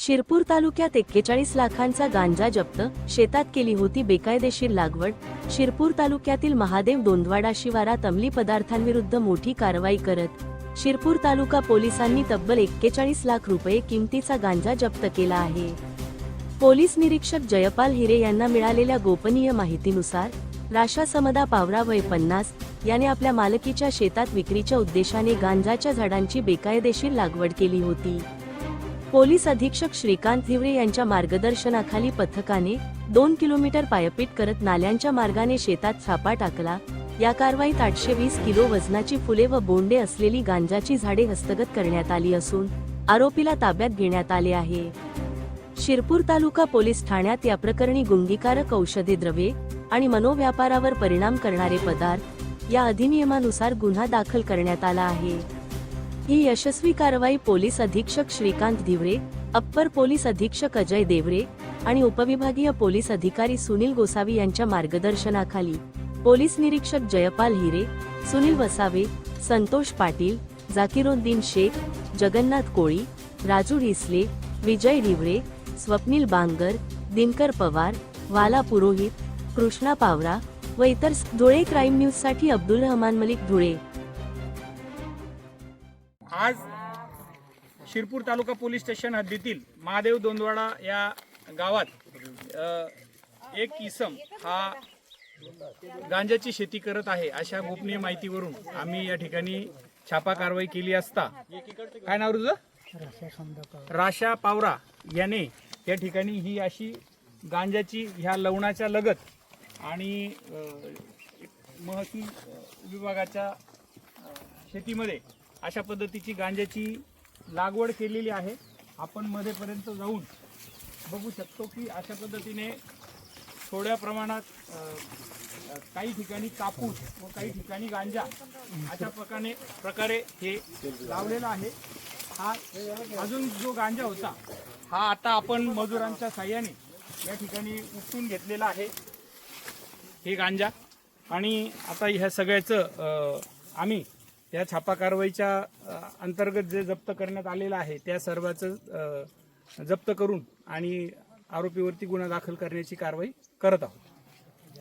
शिरपूर तालुक्यात 41 लाखांचा गांजा जप्त, शेतात केली होती बेकायदेशीर लागवड। शिरपूर तालुक्यातील महादेव दोंदवाडा शिवारात अंमली पदार्थांविरुद्ध मोठी कारवाई करत शिरपूर तालुका पोलिसांनी तब्बल 41 लाख रुपये किमतीचा गांजा जप्त केला आहे। पोलीस निरीक्षक जयपाल हिरे यांना मिळालेल्या गोपनीय माहितीनुसार राशा समदा पावरा वय 50 याने आपल्या मालकीच्या शेतात विक्रीच्या उद्देशाने गांजाच्या झाडांची बेकायदेशीर लागवड केली होती। पोलीस अधीक्षक श्रीकांत धिवरे यांच्या मार्गदर्शनाखाली पथकाने 2 किलोमीटर पायपीट करत नाल्यांच्या मार्गाने शेतात छापा टाकला। या कारवाईत 820 किलो वजनाची फुले व बोंडे असलेली गांजाची झाडे हस्तगत करण्यात आली असून आरोपीला ताब्यात घेण्यात आले आहे। शिरपूर तालुका पोलीस ठाण्यात या प्रकरणी गुंगीकारक औषधे द्रव्ये आणि मनोव्यापारावर परिणाम करणारे पदार्थ या अधिनियमानुसार गुन्हा दाखल करण्यात आला आहे। ही यशस्वी कारवाई पोलीस अधीक्षक श्रीकांत धिवरे, अप्पर पोलीस अधीक्षक अजय देवरे आणि उपविभागीय पोलीस अधिकारी सुनील गोसावी यांच्या मार्गदर्शनाखाली पोलीस निरीक्षक जयपाल हिरे, सुनील वसावे, संतोष पाटील, जाकिरोद्दीन शेख, जगन्नाथ कोळी, राजू डिसले, विजय ढिवरे, स्वप्नील बांगर, दिनकर पवार, वाला पुरोहित, कृष्णा पावरा व इतर धुळे क्राईम न्यूज साठी अब्दुल रहमान मलिक, धुळे। आज शिरपूर तालुका पोलीस स्टेशन हद्दीतील महादेव दोंदवाडा या गावात एक इसम हा गांजाची शेती करत आहे अशा गोपनीय माहितीवरून आम्ही या ठिकाणी छापा कारवाई केली असता, काय नाव तुझं? राशा पावरा याने या ठिकाणी ही अशी गांजाची ह्या लवणाच्या लगत आणि महसूल विभागाच्या शेतीमध्ये अशा पद्धतीची गांजाची लागवड केलेली आहे। आपण मध्येपर्यंत जाऊन बघू शकतो की अशा पद्धतीने थोड्या प्रमाणात काही ठिकाणी कापूस व काही ठिकाणी गांजा अशा प्रकारे हे लावलेला आहे। हा अजून जो गांजा होता हा आता आपण मजुरांच्या साह्याने या ठिकाणी उपटून घेतलेला आहे हे गांजा। आणि आता ह्या सगळ्याचं आम्ही या छापा कारवाईच्या अंतर्गत जे जप्त करण्यात आलेलं आहे त्या सर्वांचं जप्त करून आणि आरोपीवरती गुन्हा दाखल करण्याची कारवाई करत आहोत।